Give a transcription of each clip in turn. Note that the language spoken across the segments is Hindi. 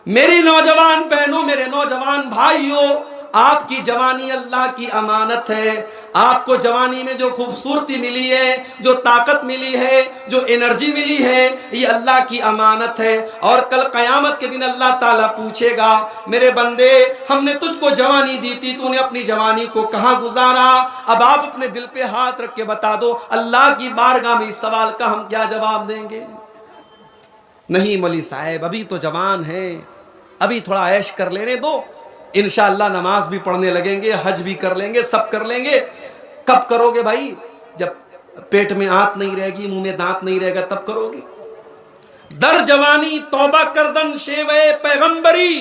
मेरी नौजवान बहनों, मेरे नौजवान भाइयों, आपकी जवानी अल्लाह की अमानत है। आपको जवानी में जो खूबसूरती मिली है, जो ताकत मिली है, जो एनर्जी मिली है, ये अल्लाह की अमानत है। और कल क़यामत के दिन अल्लाह ताला पूछेगा, मेरे बंदे, हमने तुझको जवानी दी थी, तूने अपनी जवानी को कहाँ गुजारा? अब आप अपने दिल पे हाथ रख के बता दो, अल्लाह की बारगाह में इस सवाल का हम क्या जवाब देंगे? नहीं मौलवी साहब, अभी तो जवान है, अभी थोड़ा ऐश कर लेने दो, इंशाअल्लाह नमाज भी पढ़ने लगेंगे, हज भी कर लेंगे, सब कर लेंगे। कब करोगे भाई? जब पेट में आंत नहीं रहेगी, मुंह में दांत नहीं रहेगा, तब करोगे। दर जवानी तौबा करदन शेवे पैगंबरी,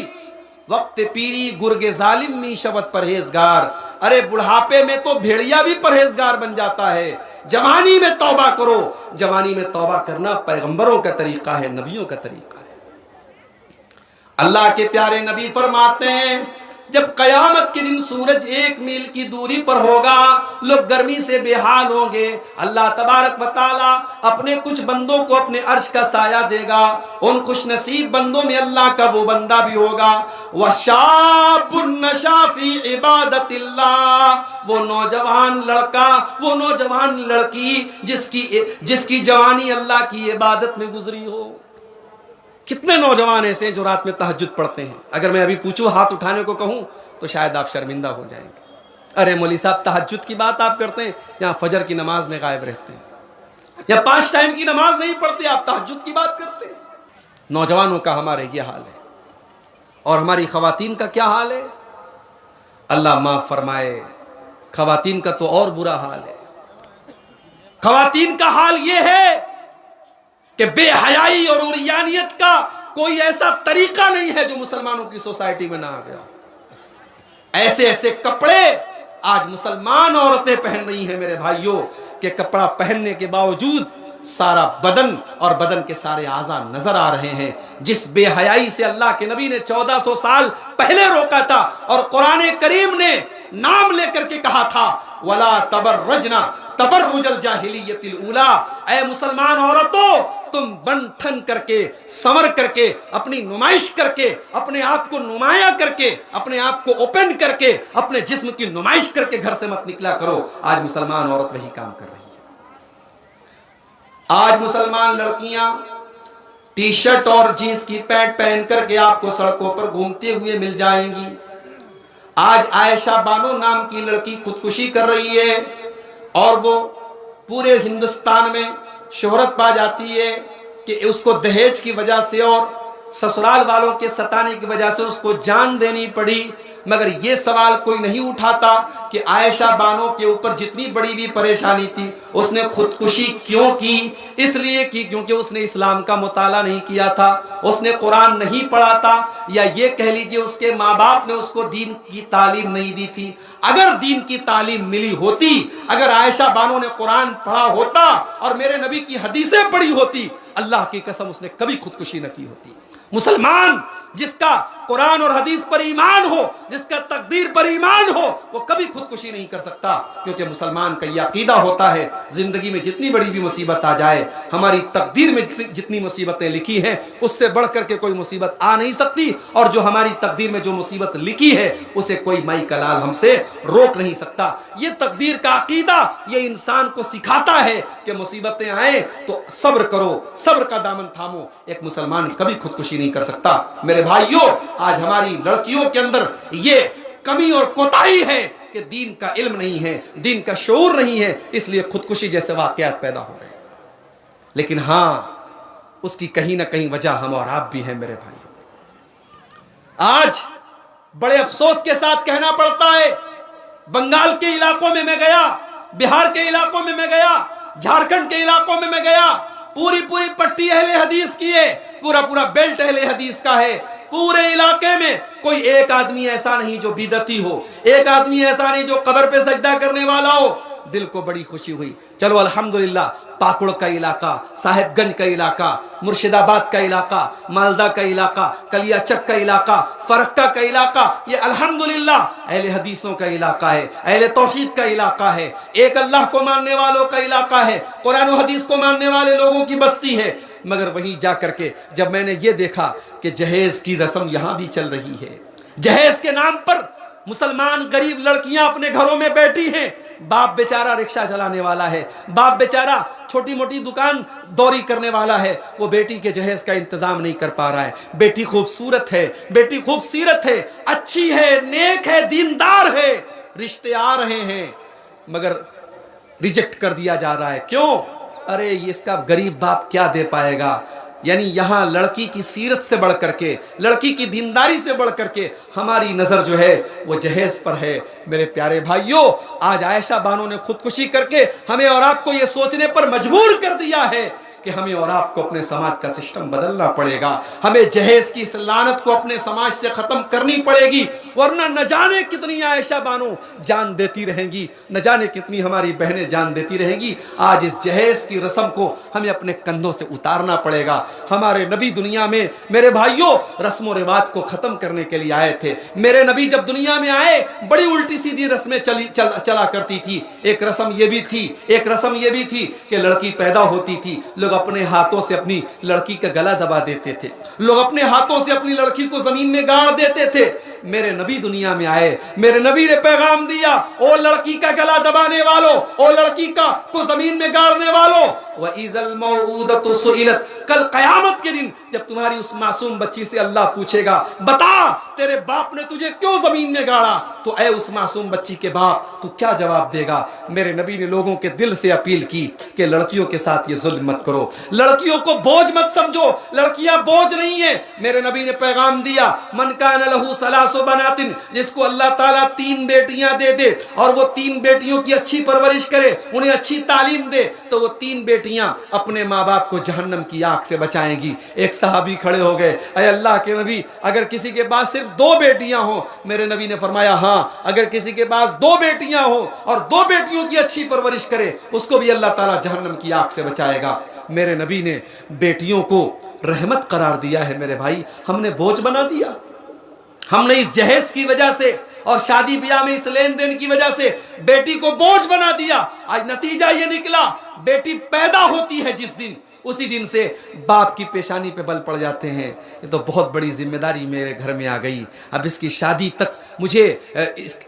वक्त पीरी गुर्गे जालिम मी शबत परहेजगार। अरे बुढ़ापे में तो भेड़िया भी परहेजगार बन जाता है, जवानी में तौबा करो। जवानी में तौबा करना पैगंबरों का तरीका है, नबियों का तरीका है। अल्लाह के प्यारे नबी फरमाते हैं, जब कयामत के दिन सूरज 1 मील की दूरी पर होगा, लोग गर्मी से बेहाल होंगे, अल्लाह तबारक व तआला अपने कुछ बंदों को अपने अर्श का साया देगा। उन खुश नसीब बंदों में अल्लाह का वो बंदा भी होगा, वशाबुन नशा फी इबादतिल्लाह, वो नौजवान लड़का, वो नौजवान लड़की जिसकी जवानी अल्लाह की इबादत में गुजरी हो। कितने नौजवान ऐसे हैं जो रात में तहज्जुद पढ़ते हैं? अगर मैं अभी पूछूं, हाथ उठाने को कहूं, तो शायद आप शर्मिंदा हो जाएंगे। अरे मौलवी साहब, तहज्जुद की बात आप करते हैं, यहाँ फजर की नमाज में गायब रहते हैं, या 5 टाइम की नमाज नहीं पढ़ते, आप तहज्जुद की बात करते हैं। नौजवानों का हमारे ये हाल है, और हमारी खवातीन का क्या हाल है? अल्लाह माफ फरमाए, खवातीन का तो और बुरा हाल है। खवातीन का हाल ये है कि बेहयाई और उरियानियत का कोई ऐसा तरीका नहीं है जो मुसलमानों की सोसाइटी में ना आ गया। ऐसे ऐसे कपड़े आज मुसलमान औरतें पहन रही हैं मेरे भाइयों, कि कपड़ा पहनने के बावजूद सारा बदन और बदन के सारे आज़ा नजर आ रहे हैं। जिस बेहयाई से अल्लाह के नबी ने 1400 साल पहले रोका था, और कुरान करीम ने नाम लेकर के कहा था, वला तबर्रजना तबर्रुजल जाहिलियतिल उला, ऐ मुसलमान औरतों, तुम बन ठन करके, संवर करके, अपनी नुमाइश करके, अपने आप को नुमाया करके, अपने आप को ओपन करके, अपने जिस्म की नुमाइश करके घर से मत निकला करो। आज मुसलमान औरत वही काम कर रही है। आज मुसलमान लड़कियां टी शर्ट और जींस की पैंट पहन करके आपको सड़कों पर घूमते हुए मिल जाएंगी। आज आयशा बानो नाम की लड़की खुदकुशी कर रही है, और वो पूरे हिंदुस्तान में शोहरत पा जाती है कि उसको दहेज की वजह से और ससुराल वालों के सताने की वजह से उसको जान देनी पड़ी। मगर ये सवाल कोई नहीं उठाता कि आयशा बानो के ऊपर जितनी बड़ी भी परेशानी थी, उसने खुदकुशी क्यों की? इसलिए की क्योंकि उसने इस्लाम का मुताला नहीं किया था, उसने कुरान नहीं पढ़ा था, या ये कह लीजिए उसके माँ बाप ने उसको दीन की तालीम नहीं दी थी। अगर दीन की तालीम मिली होती, अगर आयशा बानो ने कुरान पढ़ा होता और मेरे नबी की हदीसें पढ़ी होती, अल्लाह की कसम उसने कभी खुदकुशी न की होती। मुसलमान जिसका कुरान और हदीस पर ईमान हो, जिसका तकदीर पर ईमान हो, वो कभी खुदकुशी नहीं कर सकता, क्योंकि मुसलमान का यह अकीदा होता है, जिंदगी में जितनी बड़ी भी मुसीबत आ जाए, हमारी तकदीर में जितनी मुसीबतें लिखी हैं, उससे बढ़ करके कोई मुसीबत आ नहीं सकती, और जो हमारी तकदीर में जो मुसीबत लिखी है, उसे कोई माई कलाल हमसे रोक नहीं सकता। ये तकदीर का अकीदा ये इंसान को सिखाता है कि मुसीबतें आए तो सब्र करो, सब्र का दामन थामो। एक मुसलमान कभी खुदकुशी नहीं कर सकता। मेरे भाइयों, आज हमारी लड़कियों के अंदर ये कमी और कोताही है कि दीन का इल्म नहीं है, दीन का शऊर नहीं है, इसलिए खुदकुशी जैसे वाकयात पैदा हो रहे हैं। लेकिन हां, उसकी कहीं ना कहीं वजह हम और आप भी हैं मेरे भाइयों। आज बड़े अफसोस के साथ कहना पड़ता है, बंगाल के इलाकों में मैं गया, बिहार के इलाकों में मैं गया, झारखंड के इलाकों में मैं गया, पूरी पूरी पट्टी अहले हदीस की है, पूरा पूरा बेल्ट अहले हदीस का है। पूरे इलाके में कोई एक आदमी ऐसा नहीं जो बिदती हो, एक आदमी ऐसा नहीं जो कब्र पे सजदा करने वाला हो। दिल को बड़ी खुशी हुई। चलो अल्हम्दुलिल्लाह, पाकुड़ का इलाका, साहिबगंज का इलाका, मुर्शिदाबाद का इलाका, मालदा का इलाका, कलियाचक का इलाका, फरक्का का इलाका, ये अल्हम्दुलिल्लाह अहले हदीसों का इलाका है, अहले तौहीद का इलाका है, एक अल्लाह को मानने वालों का इलाका है, कुरान और हदीस को मानने वाले लोगों की बस्ती है। मगर वहीं जा करके जब मैंने ये देखा कि जहेज की रस्म यहाँ भी चल रही है, जहेज के नाम पर मुसलमान गरीब लड़कियां अपने घरों में बैठी हैं, बाप बेचारा रिक्शा चलाने वाला है, बाप बेचारा छोटी मोटी दुकान दौरी करने वाला है, वो बेटी के जहेज का इंतजाम नहीं कर पा रहा है। बेटी खूबसूरत है, बेटी खूबसूरत है, अच्छी है, नेक है, दीनदार है, रिश्ते आ रहे हैं, मगर रिजेक्ट कर दिया जा रहा है। क्यों? अरे ये इसका गरीब बाप क्या दे पाएगा। यानी यहाँ लड़की की सीरत से बढ़ करके, लड़की की दीनदारी से बढ़ करके हमारी नज़र जो है वो जहेज पर है। मेरे प्यारे भाइयों, आज आयशा बानो ने खुदकुशी करके हमें और आपको ये सोचने पर मजबूर कर दिया है कि हमें और आपको अपने समाज का सिस्टम बदलना पड़ेगा, हमें जहेज की इस लानत को अपने समाज से ख़त्म करनी पड़ेगी, वरना न जाने कितनी आयशा बानो जान देती रहेंगी, न जाने कितनी हमारी बहनें जान देती रहेंगी। आज इस जहेज की रस्म को हमें अपने कंधों से उतारना पड़ेगा। हमारे नबी दुनिया में मेरे भाइयों रस्म रिवाज को ख़त्म करने के लिए आए थे। मेरे नबी जब दुनिया में आए बड़ी उल्टी सीधी रस्में चला करती थी। एक रस्म ये भी थी, एक रस्म ये भी थी कि लड़की पैदा होती थी, लोग अपने हाथों से अपनी लड़की का गला दबा देते थे, लोग अपने हाथों से अपनी लड़की को जमीन में गाड़ देते थे। मेरे नबी दुनिया में आए, मेरे नबी ने पैगाम दिया, ओ लड़की का गला दबाने वालों, ओ लड़की को जमीन में गाड़ने वालों, व इज़ल मौऊदतु सुइलत, कल कयामत के दिन जब तुम्हारी उस मासूम बच्ची से अल्लाह पूछेगा, बता तेरे बाप ने तुझे क्यों जमीन में गाड़ा, तो ऐ उस मासूम बच्ची के बाप तू क्या जवाब देगा। मेरे नबी ने लोगों के दिल से अपील की कि लड़कियों के साथ ये जुल्म मत करो, लड़कियों को बोझ मत समझो, लड़कियां बोझ नहीं है। मेरे नबी ने पैगाम दिया, मन कान लहू सलासो बनातिन, जिसको अल्लाह ताला 3 बेटियां दे दे और वो 3 बेटियों की अच्छी परवरिश करे, उन्हें अच्छी तालीम दे, तो वो 3 बेटियां अपने माँ बाप को जहन्नम की आग से बचाएंगी। एक सहाबी खड़े हो गए, अरे अल्लाह के नबी, अगर किसी के पास सिर्फ 2 बेटियां हो, मेरे नबी ने फरमाया हाँ, अगर किसी के पास 2 बेटियां हो और 2 बेटियों की अच्छी परवरिश करे, उसको भी अल्लाह ताला जहन्नम की आग से बचाएगा। मेरे नबी ने बेटियों को रहमत करार दिया है। मेरे भाई, हमने बोझ बना दिया, हमने इस जहेज की वजह से और शादी ब्याह में इस लेन देन की वजह से बेटी को बोझ बना दिया। आज नतीजा ये निकला, बेटी पैदा होती है जिस दिन, उसी दिन से बाप की पेशानी पे बल पड़ जाते हैं। ये तो बहुत बड़ी जिम्मेदारी मेरे घर में आ गई। अब इसकी शादी तक मुझे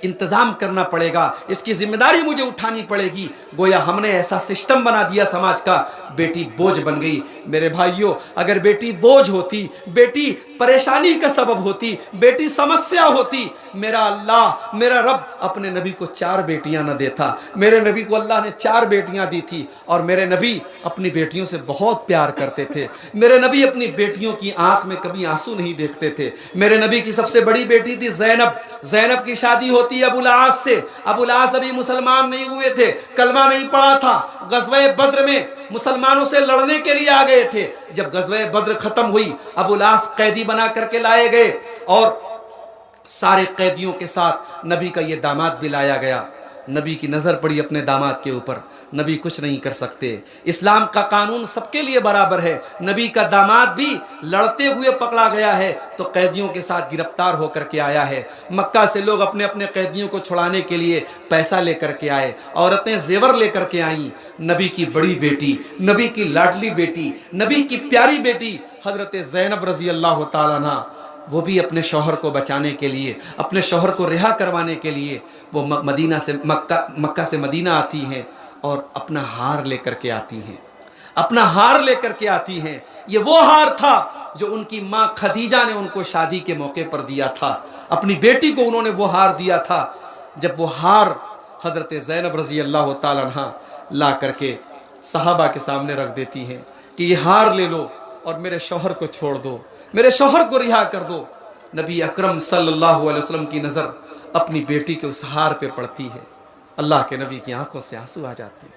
इंतज़ाम करना पड़ेगा, इसकी जिम्मेदारी मुझे उठानी पड़ेगी। गोया हमने ऐसा सिस्टम बना दिया समाज का, बेटी बोझ बन गई। मेरे भाइयों, अगर बेटी बोझ होती, बेटी परेशानी का सबब होती, बेटी समस्या होती, मेरा अल्लाह, मेरा रब अपने नबी को 4 बेटियां न देता। मेरे नबी को अल्लाह ने 4 बेटियां दी थी और मेरे नबी अपनी बेटियों से बहुत प्यार करते थे। मेरे नबी अपनी बेटियों की आंख में कभी आंसू नहीं देखते थे। मेरे नबी की सबसे बड़ी बेटी थी ज़ैनब। ज़ैनब की शादी होती है अबुल आस से। अबुल आस अभी मुसलमान नहीं हुए थे, कलमा नहीं पढ़ा था, गज़वे बद्र में मुसलमानों से लड़ने के लिए आ गए थे। जब गज़वे बद्र खत्म हुई, अबुल आस कैदी बना करके लाए गए और सारे कैदियों के साथ नबी का ये दामाद भी लाया गया। नबी की नज़र पड़ी अपने दामाद के ऊपर, नबी कुछ नहीं कर सकते। इस्लाम का कानून सबके लिए बराबर है। नबी का दामाद भी लड़ते हुए पकड़ा गया है तो कैदियों के साथ गिरफ्तार होकर के आया है। मक्का से लोग अपने अपने कैदियों को छुड़ाने के लिए पैसा लेकर के आए, औरतें जेवर लेकर के आईं। नबी की बड़ी बेटी, नबी की लाडली बेटी, नबी की प्यारी बेटी हज़रत ज़ैनब रज़ी अल्लाह ताला अन्हा, वो भी अपने शौहर को बचाने के लिए, अपने शौहर को रिहा करवाने के लिए वो मदीना से मक्का से मदीना आती हैं और अपना हार लेकर के आती हैं, अपना हार लेकर के आती हैं। ये वो हार था जो उनकी माँ खदीजा ने उनको शादी के मौके पर दिया था। अपनी बेटी को उन्होंने वो हार दिया था। जब वो हार हज़रत ज़ैनब रज़ी अल्लाह ताला अन्हा ला करके सहाबा के सामने रख देती हैं कि ये हार ले लो और मेरे शौहर को छोड़ दो, मेरे शौहर को रिहा कर दो। नबी अकरम सल्लल्लाहु अलैहि वसल्लम की नज़र अपनी बेटी के उस हार पे पड़ती है। अल्लाह के नबी की आंखों से आंसू आ जाते हैं,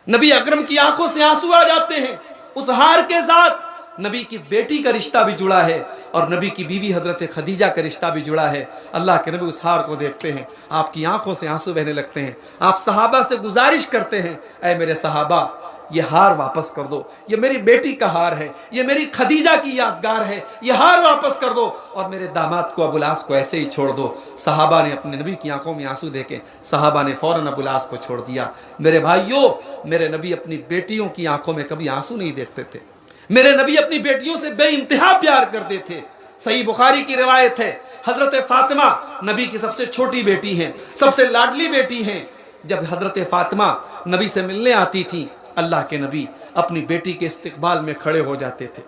नबी अकरम की आंखों से आंसू आ जाते हैं। उस हार के साथ नबी की बेटी का रिश्ता भी जुड़ा है और नबी की बीवी हजरत खदीजा का रिश्ता भी जुड़ा है। अल्लाह के नबी उस हार को देखते हैं, आपकी आंखों से आंसू बहने लगते हैं। आप सहाबा से गुजारिश करते हैं, ऐ मेरे सहाबा ये हार वापस कर दो, ये मेरी बेटी का हार है, ये मेरी खदीजा की यादगार है, ये हार वापस कर दो और मेरे दामाद को अबुल आस को ऐसे ही छोड़ दो। सहाबा ने अपने नबी की आंखों में आंसू देके सहाबा ने फौरन अबुल आस को छोड़ दिया। मेरे भाइयों, मेरे नबी अपनी बेटियों की आंखों में कभी आंसू नहीं देखते थे। मेरे नबी अपनी बेटियों से बेइंतहा प्यार करते थे। सही बुखारी की रिवायत है, हजरत फातिमा नबी की सबसे छोटी बेटी हैं, सबसे लाडली बेटी हैं। जब हजरत फातिमा नबी से मिलने आती थी, अल्लाह के नबी अपनी बेटी के इस्तकबाल में खड़े हो जाते थे।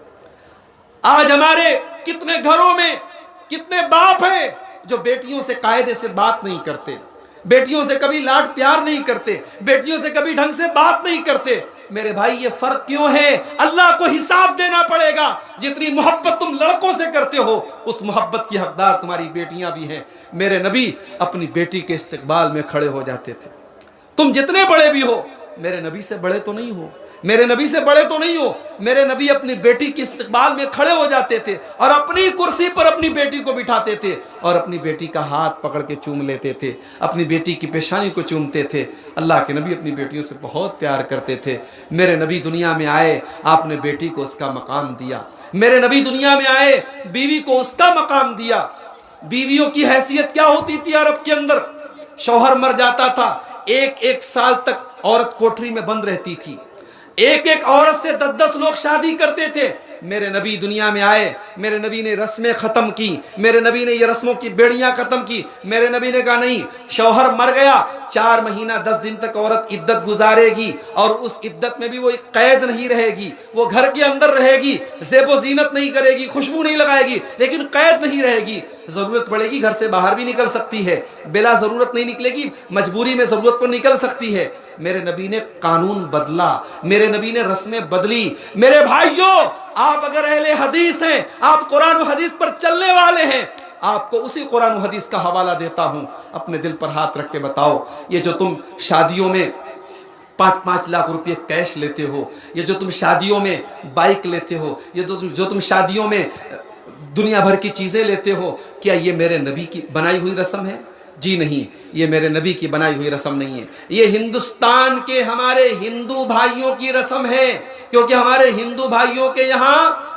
आज हमारे कितने घरों में कितने बाप हैं जो बेटियों से कायदे से बात नहीं करते, बेटियों से कभी लाड प्यार नहीं करते, बेटियों से कभी ढंग से बात नहीं करते। मेरे भाई ये फर्क क्यों है? अल्लाह को हिसाब देना पड़ेगा। जितनी मोहब्बत तुम लड़कों से करते हो, उस मोहब्बत की हकदार तुम्हारी बेटियां भी हैं। मेरे नबी अपनी बेटी के इस्तकबाल में खड़े हो जाते थे। तुम जितने बड़े भी हो, मेरे नबी से बड़े तो नहीं हो, मेरे नबी से बड़े तो नहीं हो। मेरे नबी अपनी बेटी के इस्तकबाल में खड़े हो जाते थे और अपनी कुर्सी पर अपनी बेटी को बिठाते थे और अपनी बेटी का हाथ पकड़ के चूम लेते थे, अपनी बेटी की पेशानी को चूमते थे। अल्लाह के नबी अपनी बेटियों से बहुत प्यार करते थे। मेरे नबी दुनिया में आए, आपने बेटी को उसका मकाम दिया। मेरे नबी दुनिया में आए, बीवी को उसका मकाम दिया। बीवियों की हैसियत क्या होती थी अरब के अंदर? शौहर मर जाता था, एक एक साल तक औरत कोठरी में बंद रहती थी। एक एक औरत से 10-10 लोग शादी करते थे। मेरे नबी दुनिया में आए, मेरे नबी ने रस्में ख़त्म की, मेरे नबी ने ये रस्मों की बेड़ियां ख़त्म की। मेरे नबी ने कहा नहीं, शौहर मर गया, 4 महीना 10 दिन तक औरत इद्दत गुजारेगी और उस इद्दत में भी वो एक कैद नहीं रहेगी, वो घर के अंदर रहेगी, ज़ेबो ज़ीनत नहीं करेगी, खुशबू नहीं लगाएगी, लेकिन कैद नहीं रहेगी। ज़रूरत पड़ेगी घर से बाहर भी निकल सकती है, बिला ज़रूरत नहीं निकलेगी, मजबूरी में ज़रूरत पर निकल सकती है। मेरे नबी ने कानून बदला, मेरे नबी ने रस्में बदली। मेरे भाइयों, आप अगर अहले हदीस हैं, आप कुरान और हदीस पर चलने वाले हैं, आपको उसी कुरान और हदीस का हवाला देता हूं। अपने दिल पर हाथ रख के बताओ, ये जो तुम शादियों में 5-5 लाख रुपए कैश लेते हो, ये जो तुम शादियों में बाइक लेते हो, ये जो तुम शादियों में दुनिया भर की चीजें लेते हो, क्या ये मेरे नबी की बनाई हुई रस्म है? जी नहीं, ये मेरे नबी की बनाई हुई रस्म नहीं है। ये हिंदुस्तान के हमारे हिंदू भाइयों की रस्म है, क्योंकि हमारे हिंदू भाइयों के यहाँ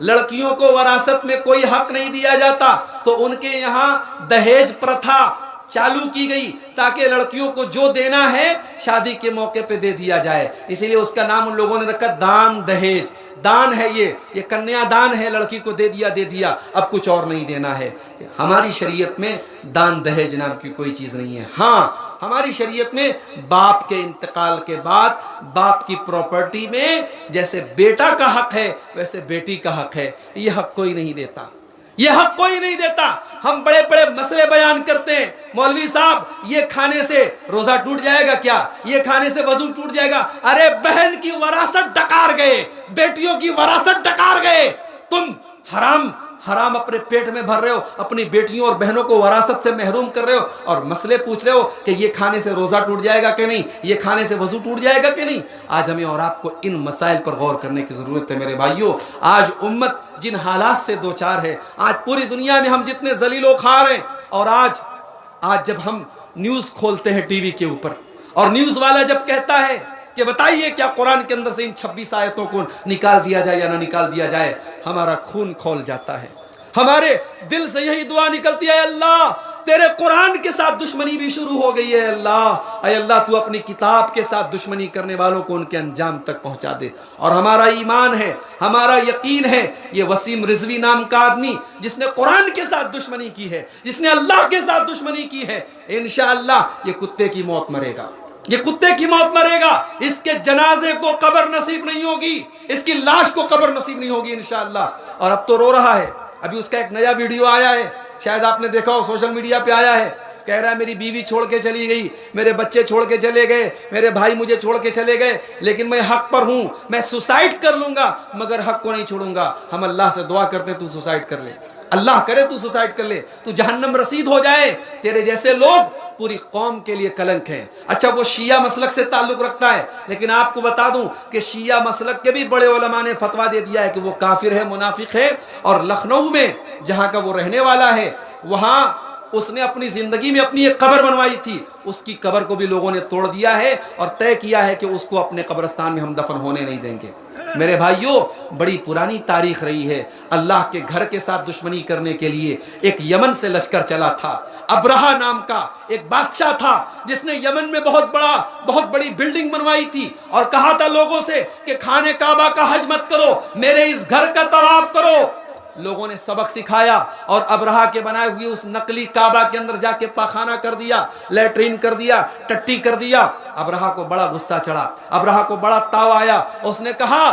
लड़कियों को वरासत में कोई हक नहीं दिया जाता, तो उनके यहाँ दहेज प्रथा चालू की गई ताकि लड़कियों को जो देना है शादी के मौके पे दे दिया जाए। इसीलिए उसका नाम उन लोगों ने रखा दान दहेज। दान है ये कन्यादान है, लड़की को दे दिया, अब कुछ और नहीं देना है। हमारी शरीयत में दान दहेज नाम की कोई चीज़ नहीं है। हाँ, हमारी शरीयत में बाप के इंतकाल के बाद बाप की प्रॉपर्टी में जैसे बेटा का हक है वैसे बेटी का हक है। ये हक कोई नहीं देता, ये हक कोई नहीं देता। हम बड़े बड़े मसले बयान करते हैं, मौलवी साहब ये खाने से रोजा टूट जाएगा क्या, ये खाने से वजू टूट जाएगा। अरे बहन की वरासत डकार गए, बेटियों की वरासत डकार गए। तुम हराम हराम अपने पेट में भर रहे हो, अपनी बेटियों और बहनों को वरासत से महरूम कर रहे हो और मसले पूछ रहे हो कि ये खाने से रोजा टूट जाएगा कि नहीं, ये खाने से वजू टूट जाएगा कि नहीं। आज हमें और आपको इन मसाइल पर गौर करने की जरूरत है। मेरे भाइयों, आज उम्मत जिन हालात से दो चार है, आज पूरी दुनिया में हम जितने जलीलो खार हैं, और आज जब हम न्यूज खोलते हैं टीवी के ऊपर और न्यूज वाला जब कहता है कि बताइए क्या कुरान के अंदर से इन 26 आयतों को निकाल दिया जाए या ना निकाल दिया जाए, हमारा खून खौल जाता है। हमारे दिल से यही दुआ निकलती है, अल्लाह तेरे कुरान के साथ दुश्मनी भी शुरू हो गई है। अल्लाह, अल्लाह तू अपनी किताब के साथ दुश्मनी करने वालों को उनके अंजाम तक पहुंचा दे। और हमारा ईमान है, हमारा यकीन है, ये वसीम रिजवी नाम का आदमी जिसने कुरान के साथ दुश्मनी की है, जिसने अल्लाह के साथ दुश्मनी की है, इंशाअल्लाह ये कुत्ते की मौत मरेगा, ये कुत्ते की मौत मरेगा। इसके जनाजे को कब्र नसीब नहीं होगी, इसकी लाश को कब्र नसीब नहीं होगी इंशाअल्लाह। और अब तो रो रहा है। अभी उसका एक नया वीडियो आया है, शायद आपने देखा हो, सोशल मीडिया पे आया है। कह रहा है मेरी बीवी छोड़ के चली गई, मेरे बच्चे छोड़ के चले गए, मेरे भाई मुझे छोड़ के चले गए, लेकिन मैं हक पर हूँ, मैं सुसाइड कर लूंगा मगर हक को नहीं छोड़ूंगा। हम अल्लाह से दुआ करते हैं तू सुसाइड कर ले, अल्लाह करे तू सुसाइड कर ले, तू जहन्नम रसीद हो जाए। तेरे जैसे लोग पूरी कौम के लिए कलंक हैं। अच्छा, वो शिया मसलक से ताल्लुक रखता है, लेकिन आपको बता दूं कि शिया मसलक के भी बड़े उलमा ने फतवा दे दिया है कि वो काफिर है, मुनाफिक है। और लखनऊ में जहां का वो रहने वाला है, वहां उसने अपनी जिंदगी में अपनी एक कब्र बनवाई थी, उसकी कब्र को भी लोगों ने तोड़ दिया है और तय किया है कि उसको अपने कब्रिस्तान में हम दफन होने नहीं देंगे। मेरे भाइयों, बड़ी पुरानी तारीख रही है। अल्लाह के घर के साथ दुश्मनी करने के लिए एक यमन से लश्कर चला था। अब्रहा नाम का एक बादशाह था जिसने यमन में बहुत बड़ी बिल्डिंग बनवाई थी और कहा था लोगों से कि खाने काबा का हज मत करो, मेरे इस घर का तवाफ करो। लोगों ने सबक सिखाया और अब्रहा के बनाए हुए उस नकली काबा के अंदर जाके पाखाना कर दिया, लैट्रीन कर दिया, टट्टी कर दिया। अब्रहा को बड़ा गुस्सा चढ़ा, अब्रहा को बड़ा ताव आया। उसने कहा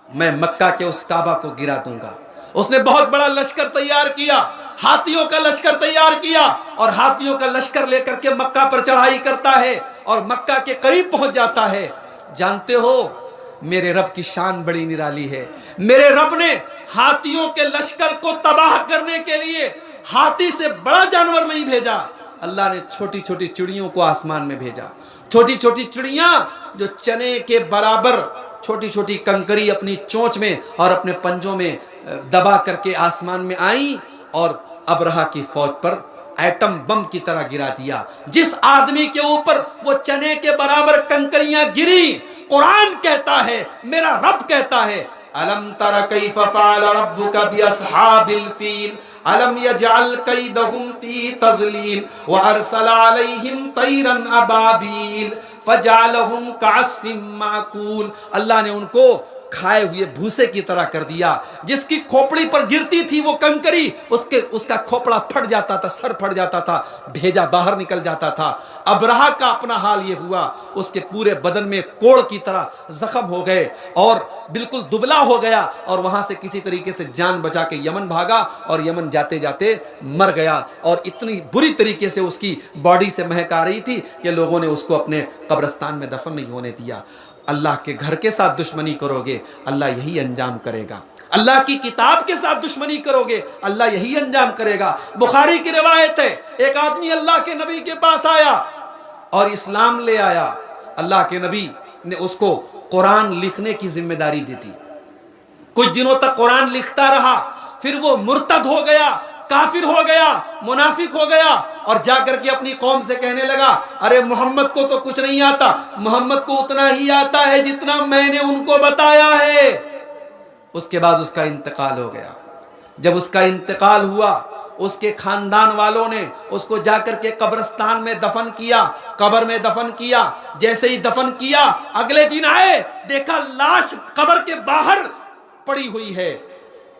मैं मक्का के उस काबा को गिरा दूंगा। उसने बहुत बड़ा लश्कर तैयार किया, हाथियों का लश्कर तैयार किया और हाथियों का लश्कर लेकर के मक्का पर चढ़ाई करता है और मक्का के करीब पहुंच जाता है। जानते हो, मेरे रब की शान बड़ी निराली है। मेरे रब ने हाथियों के लश्कर को तबाह करने के लिए हाथी से बड़ा जानवर नहीं भेजा। अल्लाह ने छोटी छोटी चिड़ियों को आसमान में भेजा। छोटी छोटी चिड़ियां जो चने के बराबर छोटी छोटी कंकरी अपनी चोंच में और अपने पंजों में दबा करके आसमान में आई और अब्रहा की फौज पर एटम बम की तरह गिरा दिया। जिस आदमी के ऊपर वो चने के बराबर कंकरियां गिरी, कुरान कहता है, मेरा रब कहता है, अलम तरा कैफ फ़अल रब्बुका बिअस्हाबिल फील अलम यजअल कैदहुम फी तज़लील व अरसल अलैहिम तैरन अबाबील फजअलहुम कअस्फिन माकूल। अल्लाह ने उनको खाए हुए भूसे की तरह कर दिया। जिसकी खोपड़ी पर गिरती थी वो कंकरी, उसका खोपड़ा फट जाता था, सर फट जाता था, भेजा बाहर निकल जाता था। अब्रहा का अपना हाल ये हुआ, उसके पूरे बदन में कोड़ की तरह जख्म हो गए और बिल्कुल दुबला हो गया और वहां से किसी तरीके से जान बचा के यमन भागा और यमन जाते जाते मर गया। और इतनी बुरी तरीके से उसकी बॉडी से महक आ रही थी कि लोगों ने उसको अपने कब्रिस्तान में दफन नहीं होने दिया। अल्लाह के घर के साथ दुश्मनी करोगे, अल्लाह यही अंजाम करेगा। अल्लाह की किताब के साथ दुश्मनी करोगे, अल्लाह यही अंजाम करेगा। बुखारी की रिवायत है, एक आदमी अल्लाह के नबी के पास आया और इस्लाम ले आया। अल्लाह के नबी ने उसको कुरान लिखने की जिम्मेदारी दी थी। कुछ दिनों तक कुरान लिखता रहा, फिर वो मुर्तद हो गया, काफिर हो गया, मुनाफिक हो गया और जाकर के अपनी कौम से कहने लगा, अरे मोहम्मद को तो कुछ नहीं आता, मोहम्मद को उतना ही आता है जितना मैंने उनको बताया है। उसके बाद उसका इंतकाल हो गया। जब उसका इंतकाल हुआ, उसके खानदान वालों ने उसको जाकर के कब्रिस्तान में दफन किया, कब्र में दफन किया। जैसे ही दफन किया, अगले दिन आए, देखा लाश कब्र के बाहर पड़ी हुई है।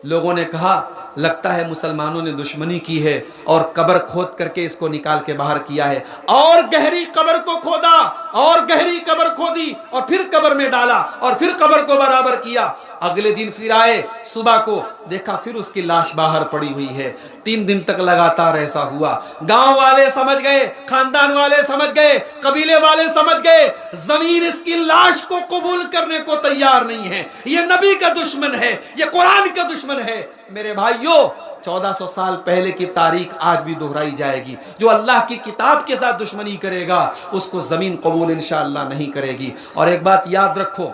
लोगों ने कहा लगता है मुसलमानों ने दुश्मनी की है और कब्र खोद करके इसको निकाल के बाहर किया है। और गहरी कब्र को खोदा और गहरी कब्र खोदी और फिर कब्र में डाला और फिर कब्र को बराबर किया। अगले दिन फिर आए, सुबह को देखा फिर उसकी लाश बाहर पड़ी हुई है। 3 दिन तक लगातार ऐसा हुआ। गांव वाले समझ गए, खानदान वाले समझ गए, कबीले वाले समझ गए, जमीन इसकी लाश को कबूल करने को तैयार नहीं है। ये नबी का दुश्मन है, ये कुरान का दुश्मन है। मेरे भाइयों, 1400 साल पहले की तारीख आज भी दोहराई जाएगी। जो अल्लाह की किताब के साथ दुश्मनी करेगा उसको जमीन कबूल इंशाअल्लाह नहीं करेगी। और एक बात याद रखो,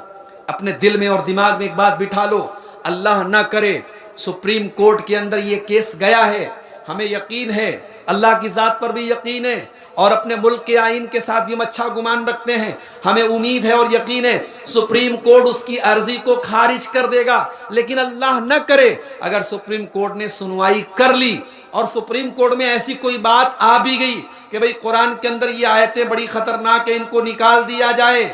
अपने दिल में और दिमाग में एक बात बिठा लो, अल्लाह ना करे सुप्रीम कोर्ट के अंदर ये केस गया है, हमें यकीन है, अल्लाह की जात पर भी यकीन है और अपने मुल्क के आइन के साथ भी हम अच्छा गुमान रखते हैं। हमें उम्मीद है और यकीन है सुप्रीम कोर्ट उसकी अर्जी को खारिज कर देगा। लेकिन अल्लाह न करे अगर सुप्रीम कोर्ट ने सुनवाई कर ली और सुप्रीम कोर्ट में ऐसी कोई बात आ भी गई कि भाई कुरान के अंदर ये आयतें बड़ी खतरनाक है, इनको निकाल दिया जाए,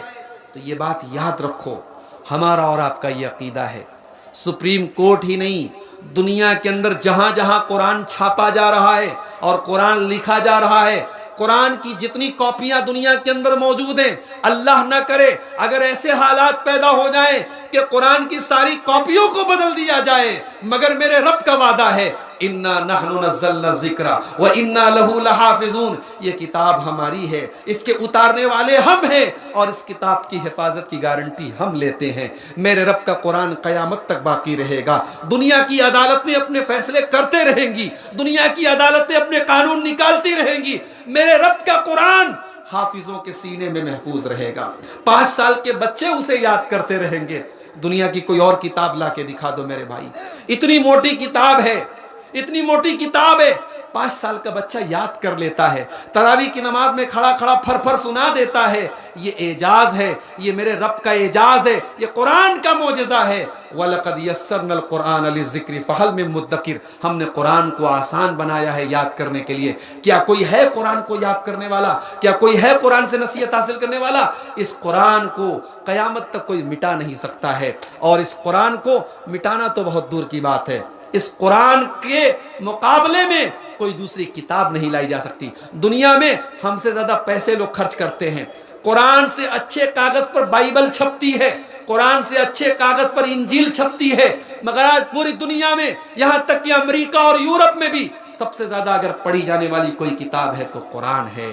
तो ये बात याद रखो, हमारा और आपका ये अकीदा है। सुप्रीम कोर्ट ही नहीं, दुनिया के अंदर जहां जहां कुरान छापा जा रहा है और कुरान लिखा जा रहा है, कुरान की जितनी कॉपियां दुनिया के अंदर मौजूद हैं, अल्लाह ना करे अगर ऐसे हालात पैदा हो जाए कि कुरान की सारी कॉपियों को बदल दिया जाए, मगर मेरे रब का वादा है इन्ना नहनु नज़्ज़लना ज़िक्रा व इन्ना लहू लहाफ़िज़ून, ये किताब हमारी है, इसके उतारने वाले हम हैं और इस किताब की हिफाजत की गारंटी हम लेते हैं। मेरे रब का कुरान क़यामत तक बाकी रहेगा। दुनिया की अदालतें अपने फैसले करते रहेंगी, दुनिया की अदालतें अपने कानून निकालती रहेंगी, मेरे रब का कुरान हाफिजों के सीने में महफूज रहेगा। 5 साल के बच्चे उसे याद करते रहेंगे। दुनिया की कोई और किताब ला के दिखा दो मेरे भाई, इतनी मोटी किताब है, इतनी मोटी किताब है, 5 साल का बच्चा याद कर लेता है, तरावी की नमाज में खड़ा खड़ा फर फर सुना देता है। ये एजाज है, ये मेरे रब का एजाज है, ये कुरान का मोजज़ा है। वलक़द यस्सरनल कुरान लिज़्ज़िक्रि फ़हल मिन मुद्दकिर, हमने कुरान को आसान बनाया है याद करने के लिए। क्या कोई है कुरान को याद करने वाला? क्या कोई है कुरान से नसीहत हासिल करने वाला? इस कुरान को क़यामत तक कोई मिटा नहीं सकता है, और इस कुरान को मिटाना तो बहुत दूर की बात है। इस कुरान के मुकाबले में कोई दूसरी किताब नहीं लाई जा सकती। दुनिया में हमसे ज्यादा पैसे लोग खर्च करते हैं, कुरान से अच्छे कागज पर बाइबल छपती है, कुरान से अच्छे कागज पर इंजील छपती है, मगर आज पूरी दुनिया में, यहां तक कि अमेरिका और यूरोप में भी सबसे ज्यादा अगर पढ़ी जाने वाली कोई किताब है तो कुरान है।